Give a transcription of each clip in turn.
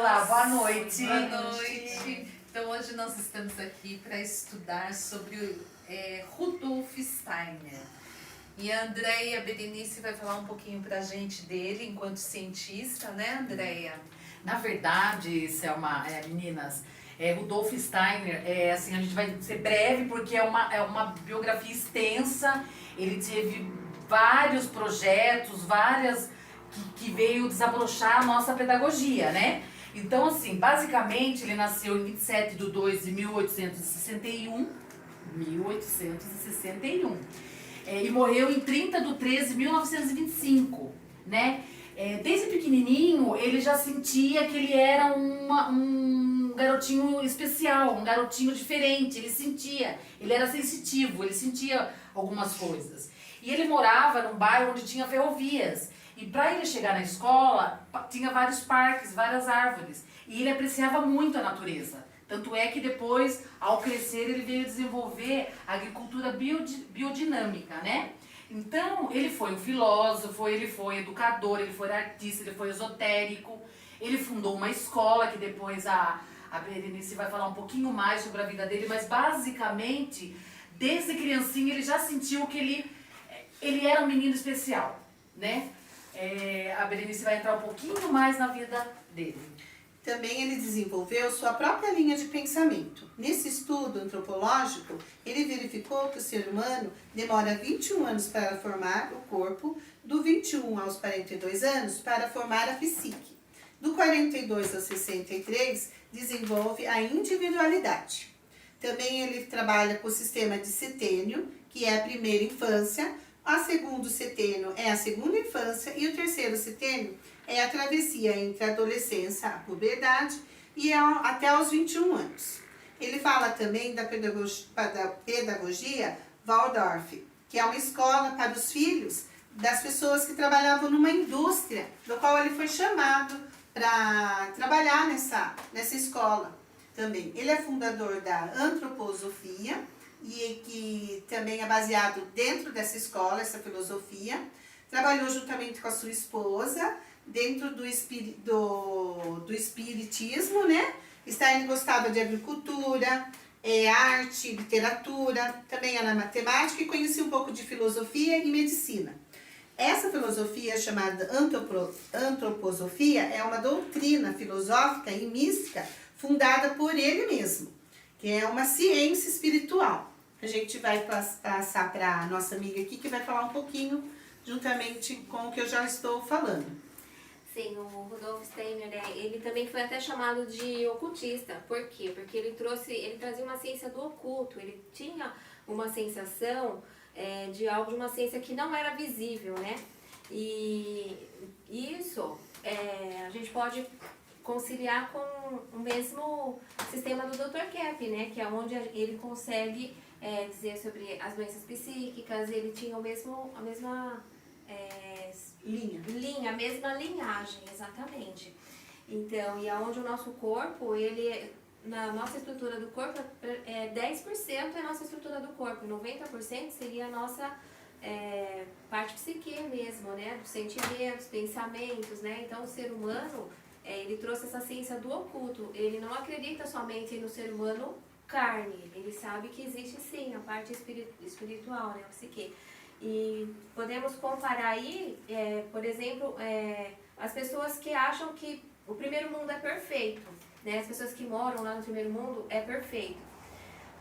Olá, boa noite. Boa noite. Então hoje nós estamos aqui para estudar sobre Rudolf Steiner. E a Andréia Berenice vai falar um pouquinho para a gente dele enquanto cientista, né, Andréia? Na verdade, Selma, meninas, Rudolf Steiner, assim, a gente vai ser breve porque é uma biografia extensa. Ele teve vários projetos, que veio desabrochar a nossa pedagogia, né? Então, assim, basicamente, ele nasceu em 27 de 2 de 1861, e morreu em 30 de 13 de 1925, né? Desde pequenininho, ele já sentia que ele era um garotinho especial, um garotinho diferente, ele era sensitivo, ele sentia algumas coisas. E ele morava num bairro onde tinha ferrovias. E para ele chegar na escola, tinha vários parques, várias árvores. E ele apreciava muito a natureza. Tanto é que depois, ao crescer, ele veio desenvolver a agricultura biodinâmica, né? Então, ele foi um filósofo, ele foi educador, ele foi artista, ele foi esotérico. Ele fundou uma escola, que depois a Berenice vai falar um pouquinho mais sobre a vida dele. Mas, basicamente, desde criancinha, ele já sentiu que ele era um menino especial, né? A Berenice vai entrar um pouquinho mais na vida dele. Também ele desenvolveu sua própria linha de pensamento. Nesse estudo antropológico, ele verificou que o ser humano demora 21 anos para formar o corpo, do 21 aos 42 anos para formar a psique. Do 42 aos 63, desenvolve a individualidade. Também ele trabalha com o sistema de setênio, que é a primeira infância. O segundo setênio é a segunda infância e o terceiro setênio é a travessia entre a adolescência, a puberdade e até aos 21 anos. Ele fala também da pedagogia Waldorf, que é uma escola para os filhos das pessoas que trabalhavam numa indústria, do qual ele foi chamado para trabalhar nessa escola também. Ele é fundador da antroposofia, e que também é baseado dentro dessa escola, essa filosofia. Trabalhou juntamente com a sua esposa, dentro do espiritismo, né? Steiner gostava de agricultura, arte, literatura, também era matemática e conhecia um pouco de filosofia e medicina. Essa filosofia chamada antroposofia é uma doutrina filosófica e mística fundada por ele mesmo, que é uma ciência espiritual. A gente vai passar para a nossa amiga aqui, que vai falar um pouquinho juntamente com o que eu já estou falando. Sim, o Rudolf Steiner, ele também foi até chamado de ocultista. Por quê? Porque ele trazia uma ciência do oculto, ele tinha uma sensação de algo, de uma ciência que não era visível, né? E isso a gente pode conciliar com o mesmo sistema do Dr. Kepp, né? Que é onde ele consegue dizer sobre as doenças psíquicas. Ele tinha a mesma linha, a mesma linhagem, exatamente. Então, e aonde o nosso corpo, na nossa estrutura do corpo, 10% é a nossa estrutura do corpo, 90% seria a nossa parte psique mesmo, né? Dos sentimentos, pensamentos, né? Então, o ser humano, ele trouxe essa ciência do oculto. Ele não acredita somente no ser humano carne, ele sabe que existe sim a parte espiritual, né? A psique. E podemos comparar aí, por exemplo, as pessoas que acham que o primeiro mundo é perfeito, né? As pessoas que moram lá no primeiro mundo é perfeito.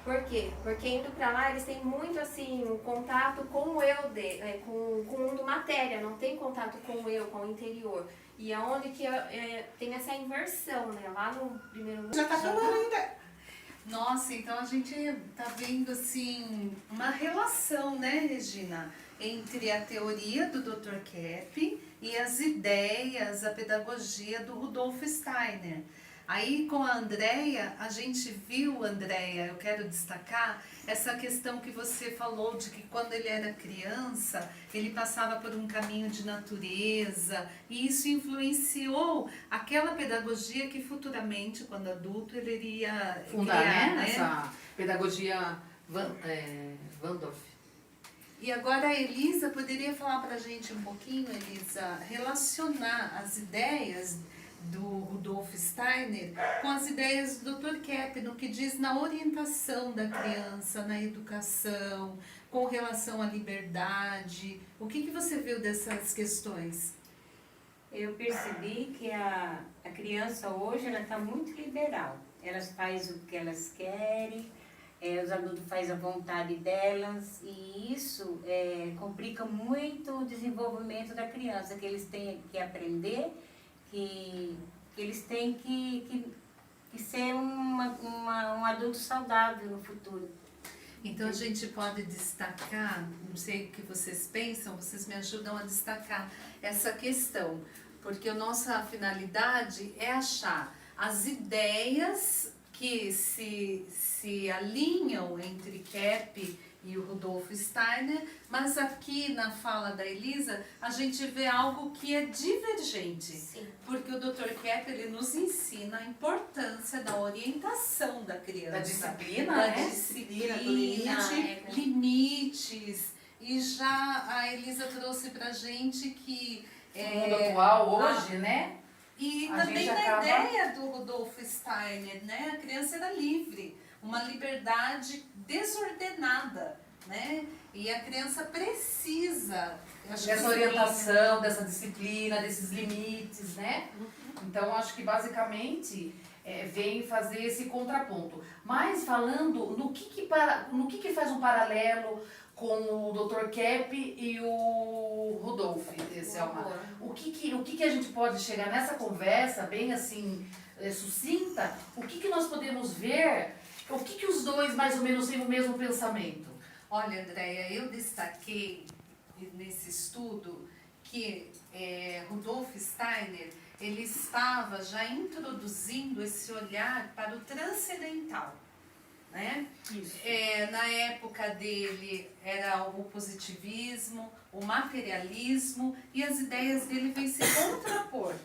Por quê? Porque indo pra lá eles têm muito assim um contato com o eu, com o mundo matéria, não tem contato com o eu, com o interior. E aonde que tem essa inversão, né? Lá no primeiro mundo. Já tá falando ainda. Nossa, então a gente tá vendo assim uma relação, né, Regina, entre a teoria do Dr. Kepp e as ideias, a pedagogia do Rudolf Steiner. Aí com a Andréia, a gente viu, Andréia, eu quero destacar essa questão que você falou de que quando ele era criança, ele passava por um caminho de natureza e isso influenciou aquela pedagogia que futuramente, quando adulto, ele iria Fundar, criar, né? Essa pedagogia Waldorf. E agora a Elisa poderia falar para a gente um pouquinho, Elisa, relacionar as ideias do Rudolf Steiner com as ideias do Dr. Kepp no que diz na orientação da criança, na educação, com relação à liberdade. O que você viu dessas questões? Eu percebi que a criança hoje ela está muito liberal. Elas fazem o que elas querem, os adultos fazem a vontade delas, e isso complica muito o desenvolvimento da criança, que eles têm que aprender, que eles têm que ser um adulto saudável no futuro. Então a gente pode destacar, não sei o que vocês pensam, vocês me ajudam a destacar essa questão, porque a nossa finalidade é achar as ideias que se alinham entre Kepp e o Rudolf Steiner, mas aqui na fala da Elisa a gente vê algo que é divergente. Sim. Porque o Dr. Kepp ele nos ensina a importância da orientação da criança. Da disciplina, da né? disciplina, do limite. limites. E já a Elisa trouxe pra gente que... No mundo atual, hoje, né? E A também gente na acaba- ideia do Rudolf Steiner, né? A criança era livre, uma liberdade desordenada, né? E a criança precisa... acho que Dessa orientação, dessa disciplina, desses limites, né? Então, acho que basicamente vem fazer esse contraponto. Mas falando no que faz um paralelo com o Dr. Kepp e o Rudolf, Selma. O que a gente pode chegar nessa conversa, bem assim, sucinta, o que nós podemos ver, o que os dois mais ou menos têm o mesmo pensamento? Olha, Andréia, eu destaquei nesse estudo que Rudolf Steiner ele estava já introduzindo esse olhar para o transcendental, né? Isso. Na época dele era o positivismo, o materialismo, e as ideias dele vêm se contrapor.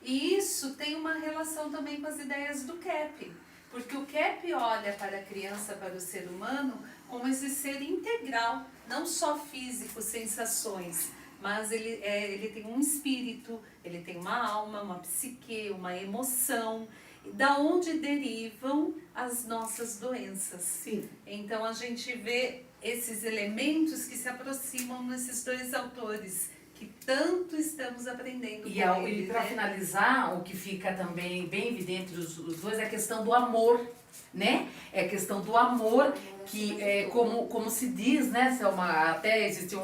E isso tem uma relação também com as ideias do Kepp, porque o Kepp olha para a criança, para o ser humano, como esse ser integral, não só físico, sensações, mas ele tem um espírito, ele tem uma alma, uma psique, uma emoção, da onde derivam as nossas doenças. Sim. Então a gente vê esses elementos que se aproximam nesses dois autores, que tanto estamos aprendendo com E eles, para né? finalizar, o que fica também bem evidente dos dois é a questão do amor, né? É a questão do amor, que como se diz, né, Selma, até existe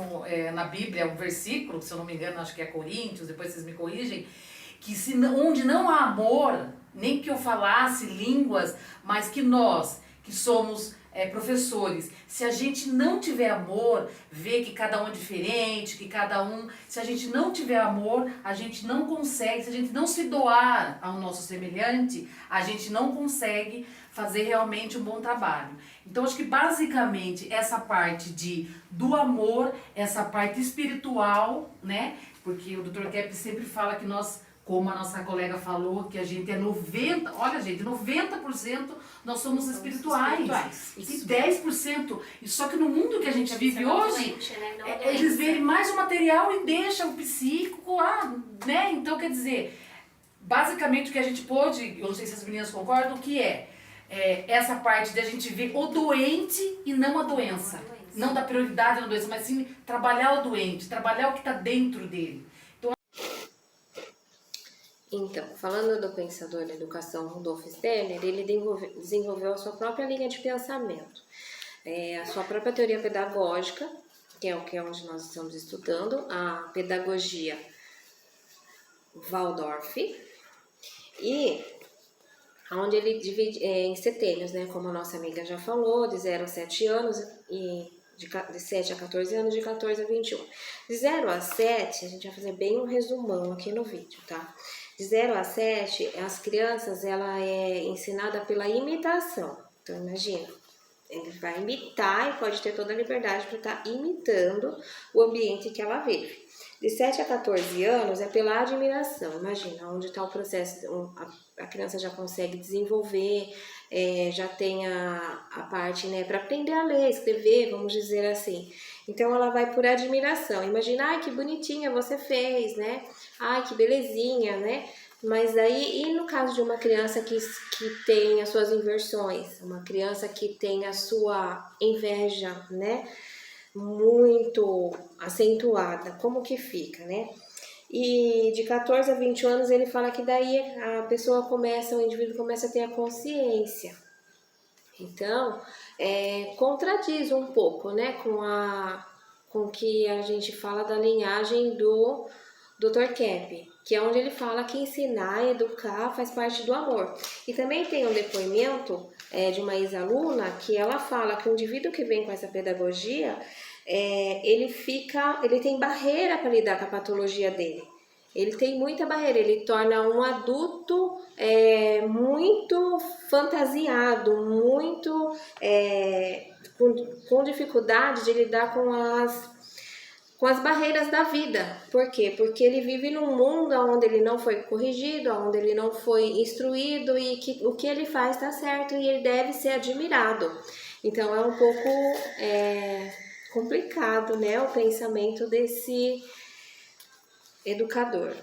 na Bíblia um versículo, se eu não me engano, acho que é Coríntios, depois vocês me corrigem, que onde não há amor, nem que eu falasse línguas, mas que nós, que somos professores, se a gente não tiver amor, ver que cada um é diferente, que cada um, se a gente não tiver amor, a gente não consegue, se a gente não se doar ao nosso semelhante, a gente não consegue fazer realmente um bom trabalho. Então acho que basicamente essa parte do amor, essa parte espiritual, né? Porque o Dr. Kepp sempre fala que nós, como a nossa colega falou, que a gente é 90%, olha gente, 90% nós somos espirituais. E 10%, e só que no mundo que a gente vive hoje, eles veem mais o material e deixam o psíquico lá, né? Então quer dizer, basicamente o que a gente pôde, eu não sei se as meninas concordam, que essa parte de a gente ver o doente e não a doença. Não dar prioridade na doença, mas sim trabalhar o doente, trabalhar o que está dentro dele. Então, falando do pensador da educação Rudolf Steiner, ele desenvolveu a sua própria linha de pensamento, a sua própria teoria pedagógica, que é onde nós estamos estudando, a pedagogia Waldorf, e onde ele divide em setênios, né, como a nossa amiga já falou, de 0 a 7 anos, e de 7 a 14 anos, de 14 a 21. De 0 a 7, a gente vai fazer bem um resumão aqui no vídeo, tá? De 0 a 7, as crianças, ela é ensinada pela imitação. Então, imagina, ele vai imitar e pode ter toda a liberdade para estar imitando o ambiente que ela vive. De 7 a 14 anos é pela admiração. Imagina, onde está o processo, a criança já consegue desenvolver, já tem a parte, né, para aprender a ler, escrever, vamos dizer assim. Então ela vai por admiração. Imagina, ai, que bonitinha você fez, né? Ai, que belezinha, né? Mas aí, e no caso de uma criança que tem as suas inversões, uma criança que tem a sua inveja, né, muito acentuada, como que fica, né? E de 14 a 20 anos ele fala que daí a pessoa começa, o indivíduo começa a ter a consciência. Então, contradiz um pouco, né, com o que a gente fala da linhagem do Dr. Kepp, que é onde ele fala que ensinar, educar faz parte do amor. E também tem um depoimento de uma ex-aluna que ela fala que o indivíduo que vem com essa pedagogia, ele tem barreira para lidar com a patologia dele. Ele tem muita barreira, ele torna um adulto muito fantasiado, muito com dificuldade de lidar com as barreiras da vida. Por quê? Porque ele vive num mundo onde ele não foi corrigido, onde ele não foi instruído e que o que ele faz está certo e ele deve ser admirado. Então é um pouco complicado, né, o pensamento desse educador.